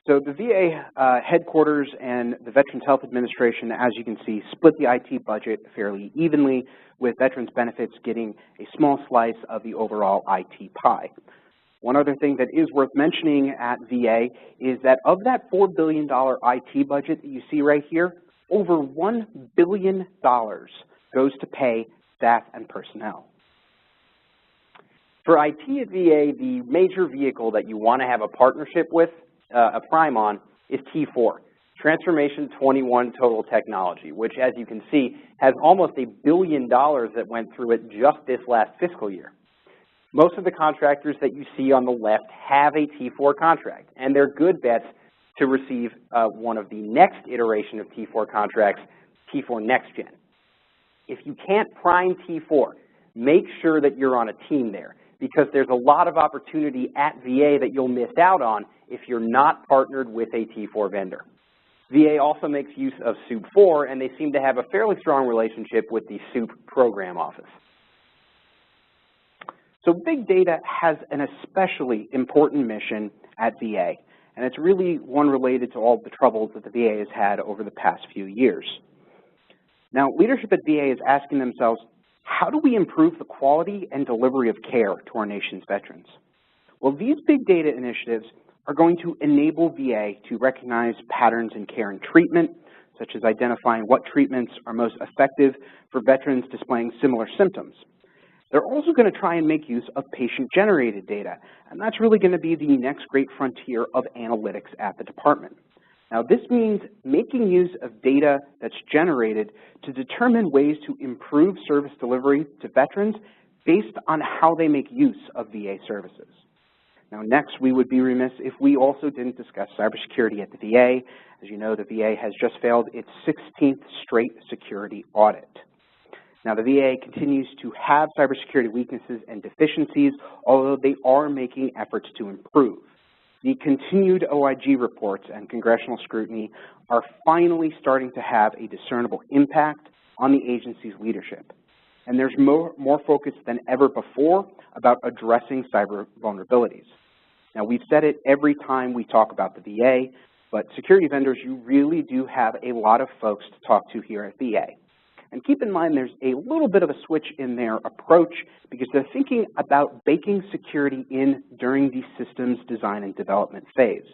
So the VA headquarters and the Veterans Health Administration, as you can see, split the IT budget fairly evenly, with Veterans Benefits getting a small slice of the overall IT pie. One other thing that is worth mentioning at VA is that of that $4 billion IT budget that you see right here, over $1 billion goes to pay staff and personnel. For IT at VA, the major vehicle that you want to have a partnership with, a prime on, is T4, Transformation 21 Total Technology, which, as you can see, has almost $1 billion that went through it just this last fiscal year. Most of the contractors that you see on the left have a T4 contract, and they're good bets to receive one of the next iteration of T4 contracts, T4 Next Gen. If you can't prime T4, make sure that you're on a team there, because there's a lot of opportunity at VA that you'll miss out on if you're not partnered with a T4 vendor. VA also makes use of SOUP 4, and they seem to have a fairly strong relationship with the SOUP program office. So big data has an especially important mission at VA, and it's really one related to all the troubles that the VA has had over the past few years. Now, leadership at VA is asking themselves, how do we improve the quality and delivery of care to our nation's veterans? Well, these big data initiatives are going to enable VA to recognize patterns in care and treatment, such as identifying what treatments are most effective for veterans displaying similar symptoms. They're also going to try and make use of patient-generated data, and that's really going to be the next great frontier of analytics at the department. Now, this means making use of data that's generated to determine ways to improve service delivery to veterans based on how they make use of VA services. Now, next, we would be remiss if we also didn't discuss cybersecurity at the VA. As you know, the VA has just failed its 16th straight security audit. Now, the VA continues to have cybersecurity weaknesses and deficiencies, although they are making efforts to improve. The continued OIG reports and congressional scrutiny are finally starting to have a discernible impact on the agency's leadership. And there's more focus than ever before about addressing cyber vulnerabilities. Now, we've said it every time we talk about the VA, but security vendors, you really do have a lot of folks to talk to here at VA. And keep in mind there's a little bit of a switch in their approach because they're thinking about baking security in during the systems design and development phase.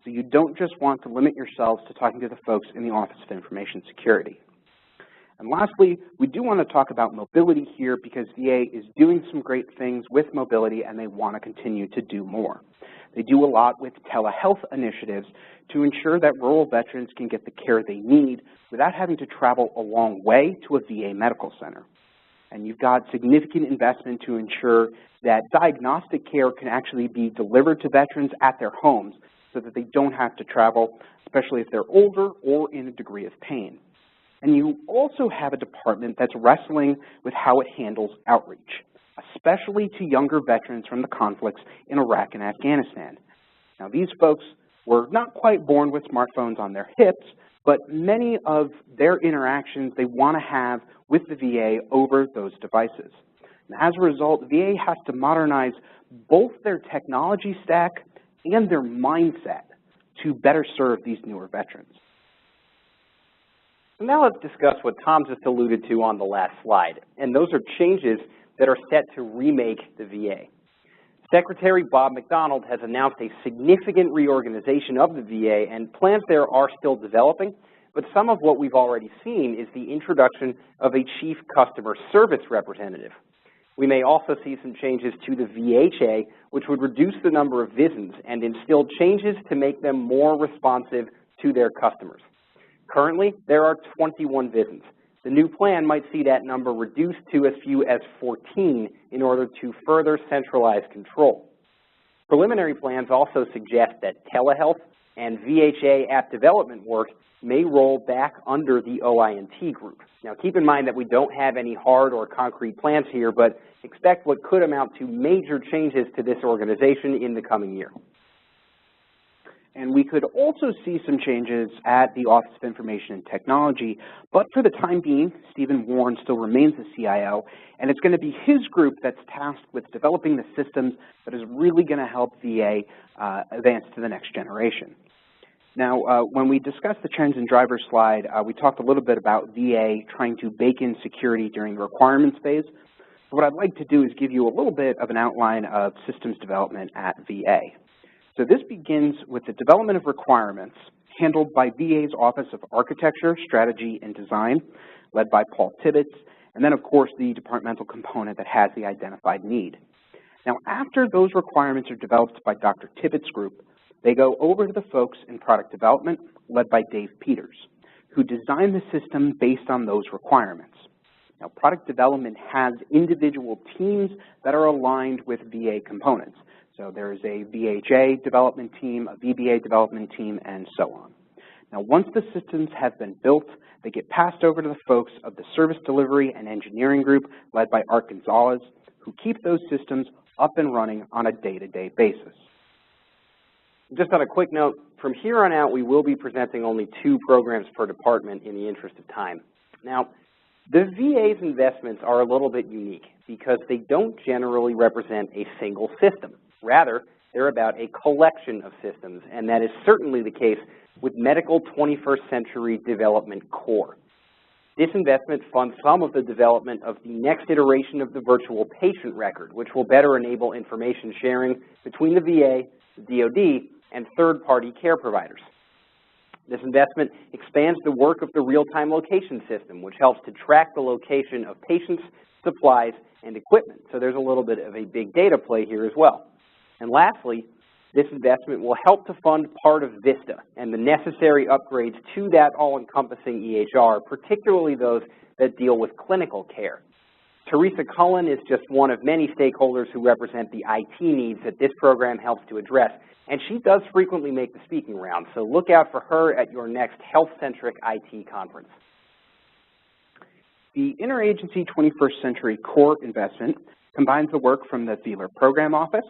So you don't just want to limit yourselves to talking to the folks in the Office of Information Security. And lastly, we do want to talk about mobility here because VA is doing some great things with mobility and they want to continue to do more. They do a lot with telehealth initiatives to ensure that rural veterans can get the care they need without having to travel a long way to a VA medical center. And you've got significant investment to ensure that diagnostic care can actually be delivered to veterans at their homes so that they don't have to travel, especially if they're older or in a degree of pain. And you also have a department that's wrestling with how it handles outreach, especially to younger veterans from the conflicts in Iraq and Afghanistan. Now, these folks were not quite born with smartphones on their hips, but many of their interactions they want to have with the VA over those devices. And as a result, the VA has to modernize both their technology stack and their mindset to better serve these newer veterans. So now let's discuss what Tom just alluded to on the last slide, and those are changes that are set to remake the VA. Secretary Bob McDonald has announced a significant reorganization of the VA, and plans there are still developing, but some of what we've already seen is the introduction of a Chief Customer Service Representative. We may also see some changes to the VHA, which would reduce the number of VISNs and instill changes to make them more responsive to their customers. Currently, there are 21 VISNs. The new plan might see that number reduced to as few as 14 in order to further centralize control. Preliminary plans also suggest that telehealth and VHA app development work may roll back under the OINT group. Now, keep in mind that we don't have any hard or concrete plans here, but expect what could amount to major changes to this organization in the coming year. And we could also see some changes at the Office of Information and Technology, but for the time being, Stephen Warren still remains the CIO, and it's going to be his group that's tasked with developing the systems that is really going to help VA advance to the next generation. Now, when we discussed the trends and drivers slide, we talked a little bit about VA trying to bake in security during the requirements phase. So what I'd like to do is give you a little bit of an outline of systems development at VA. So this begins with the development of requirements handled by VA's Office of Architecture, Strategy, and Design, led by Paul Tibbetts, and then, of course, the departmental component that has the identified need. Now, after those requirements are developed by Dr. Tibbetts' group, they go over to the folks in product development, led by Dave Peters, who design the system based on those requirements. Now, product development has individual teams that are aligned with VA components. So there is a VHA development team, a VBA development team, and so on. Now, once the systems have been built, they get passed over to the folks of the Service Delivery and Engineering Group, led by Art Gonzalez, who keep those systems up and running on a day-to-day basis. Just on a quick note, from here on out, we will be presenting only 2 programs per department in the interest of time. Now, the VA's investments are a little bit unique because they don't generally represent a single system. Rather, they're about a collection of systems, and that is certainly the case with Medical 21st Century Development Core. This investment funds some of the development of the next iteration of the virtual patient record, which will better enable information sharing between the VA, the DoD, and third-party care providers. This investment expands the work of the real-time location system, which helps to track the location of patients, supplies, and equipment. So there's a little bit of a big data play here as well. And lastly, this investment will help to fund part of VISTA and the necessary upgrades to that all-encompassing EHR, particularly those that deal with clinical care. Teresa Cullen is just one of many stakeholders who represent the IT needs that this program helps to address, and she does frequently make the speaking round, so look out for her at your next health-centric IT conference. The Interagency 21st Century Core investment combines the work from the Thieler Program Office,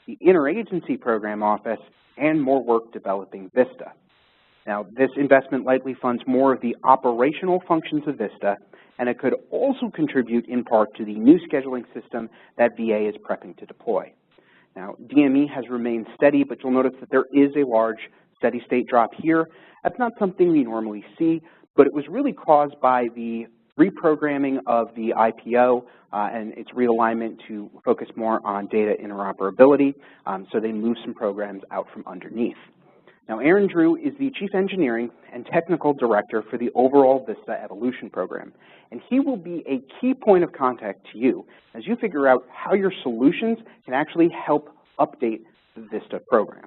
the Interagency Program Office, and more work developing VISTA. Now, this investment likely funds more of the operational functions of VISTA, and it could also contribute in part to the new scheduling system that VA is prepping to deploy. Now, DME has remained steady, but you'll notice that there is a large steady state drop here. That's not something we normally see, but it was really caused by the reprogramming of the IPO and its realignment to focus more on data interoperability, so they moved some programs out from underneath. Now, Aaron Drew is the Chief Engineering and Technical Director for the overall VISTA Evolution Program, and he will be a key point of contact to you as you figure out how your solutions can actually help update the VISTA program.